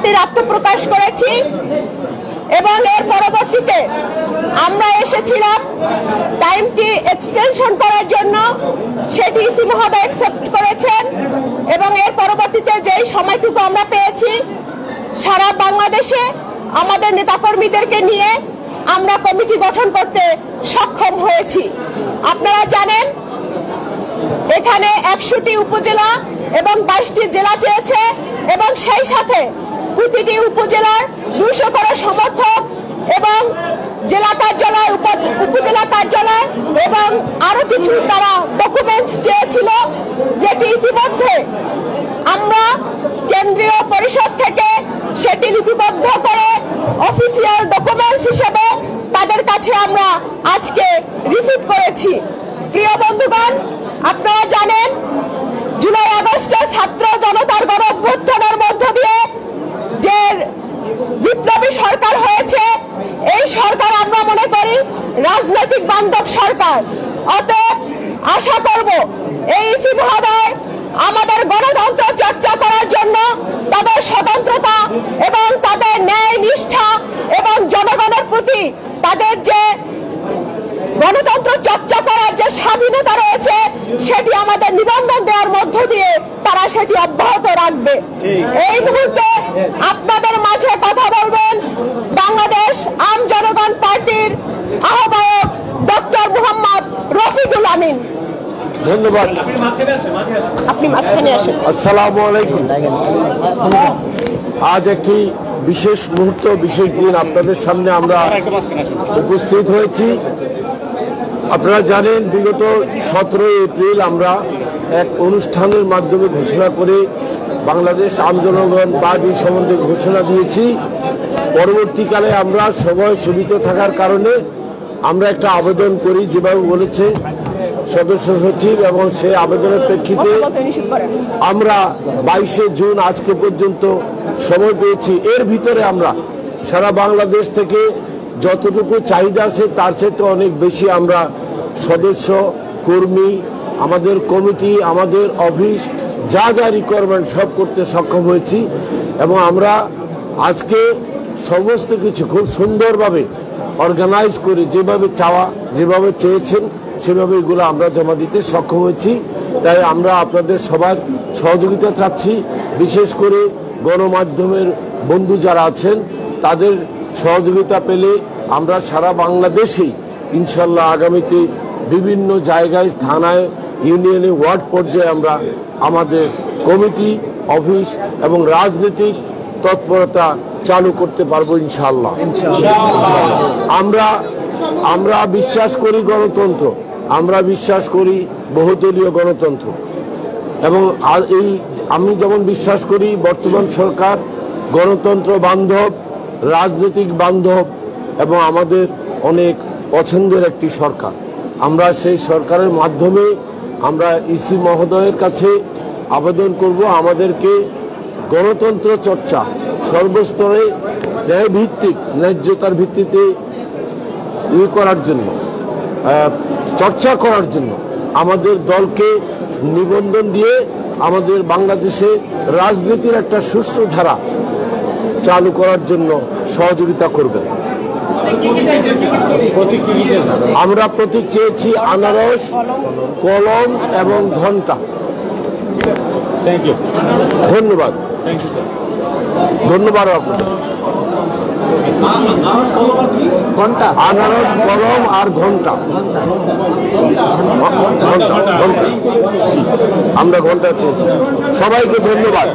পার্টির আত্মপ্রকাশ করেছি এবং এর পরবর্তীতে আমরা এসেছিলাম টাইমটি এক্সটেনশন করার জন্য, সেটি ইসি মহোদয় অ্যাকসেপ্ট করেছেন এবং এর পরবর্তীতে যেই সময়টুকু আমরা পেয়েছি সারা বাংলাদেশে আমাদের নেতাকর্মীদেরকে নিয়ে আমরা কমিটি গঠন করতে সক্ষম হয়েছি। আপনারা জানেন এখানে 100টি উপজেলা এবং 22টি জেলা চেয়েছে এবং সেই সাথে প্রতিটি উপজেলার 200 করে সমর্থক এবং জেলা কার্যালয়, উপজেলা কার্যালয় এবং আরো কিছু তারা ডকুমেন্টস চেয়েছিল, যেটি ইতিমধ্যে আমরা কেন্দ্রীয় পরিষদ থেকে সেটি লিপিবদ্ধ করে অফিসিয়াল ডকুমেন্টস হিসেবে তাদের কাছে আমরা আজকে রিসিভ করেছি। প্রিয় বন্ধুগণ, আপনারা জানেন জুলাই আগস্টে ছাত্র জনতার গণ অভ্যুত্থানের মধ্য দিয়ে যে বিপ্লবী সরকার হয়েছে, এই সরকার আমরা মনে করি রাজনৈতিক বান্ধব সরকার। অতএব আশা করব এই ইসি মহোদয় আমাদের গণতন্ত্র চর্চা করার জন্য তাদের স্বতন্ত্রতা এবং তাদের ন্যায় নিষ্ঠা এবং জনগণের প্রতি তাদের যে গণতন্ত্র চর্চা করার যে স্বাধীনতা রয়েছে সেটি আমাদের নিবন্ধন দেওয়ার মধ্য দিয়ে তারা সেটি অব্যাহত রাখবে। এই মুহূর্তে আপনাদের মাঝে কথা বলবেন বাংলাদেশ আম জনগণ পার্টির আহ্বায়ক ডক্টর মোহাম্মদ রফিকুল আমিন। ধন্যবাদ। আপনি মাঝখানে আসেন। আসসালামু আলাইকুম। আজ একটি বিশেষ মুহূর্ত, বিশেষ দিন আপনাদের সামনে আমরা উপস্থিত হয়েছি। আপনারা জানেন বিগত 17 এপ্রিল আমরা এক অনুষ্ঠানের মাধ্যমে ঘোষণা করে বাংলাদেশ আম জনগণ পার্টি সম্বন্ধে ঘোষণা দিয়েছি। পরবর্তীকালে আমরা সবাই সীমিত থাকার কারণে আমরা একটা আবেদন করি, যেভাবে বলেছে সদস্য সচিব, এবং সেই আবেদনের প্রেক্ষিতে আমরা 22শে জুন আজকে পর্যন্ত সময় পেয়েছি। এর ভিতরে আমরা সারা বাংলাদেশ থেকে যতটুকু চাহিদা আছে তার চেয়ে অনেক বেশি আমরা সদস্য, কর্মী, আমাদের কমিটি, আমাদের অফিস যা যা রিকোয়ারমেন্ট সব করতে সক্ষম হয়েছি এবং আমরা আজকে সমস্ত কিছু খুব সুন্দরভাবে অর্গানাইজ করে যেভাবে চেয়েছেন সেভাবে এগুলো আমরা জমা দিতে সক্ষম হয়েছি। তাই আমরা আপনাদের সবার সহযোগিতা চাচ্ছি, বিশেষ করে গণমাধ্যমের বন্ধু যারা আছেন তাদের সহযোগিতা পেলে আমরা সারা বাংলাদেশেই ইনশাল্লাহ আগামীতে বিভিন্ন জায়গায়, থানায়, ইউনিয়নে, ওয়ার্ড পর্যায়ে আমরা আমাদের কমিটি, অফিস এবং রাজনৈতিক তৎপরতা চালু করতে পারবো ইনশাল্লাহ। আমরা বিশ্বাস করি গণতন্ত্র, আমরা বিশ্বাস করি বহুদলীয় গণতন্ত্র, এবং আমি যেমন বিশ্বাস করি বর্তমান সরকার গণতন্ত্র বান্ধব, রাজনৈতিক বান্ধব এবং আমাদের অনেক পছন্দের একটি সরকার। আমরা সেই সরকারের মাধ্যমে আমরা ইসি মহোদয়ের কাছে আবেদন করব আমাদেরকে গণতন্ত্র চর্চা সর্বস্তরে ন্যায়ভিত্তিক, ন্যায্যতার ভিত্তিতে করার জন্য, চর্চা করার জন্য আমাদের দলকে নিবন্ধন দিয়ে আমাদের বাংলাদেশে রাজনীতির একটা সুষ্ঠু ধারা চালু করার জন্য সহযোগিতা করবেন। আমরা প্রতীক চেয়েছি আনারস, কলম এবং ঘন্টা। ধন্যবাদ। ধন্যবাদ আপনাদের। আনারস, কলম আর ঘন্টা। আমরা ঘন্টা চেয়েছি। সবাইকে ধন্যবাদ।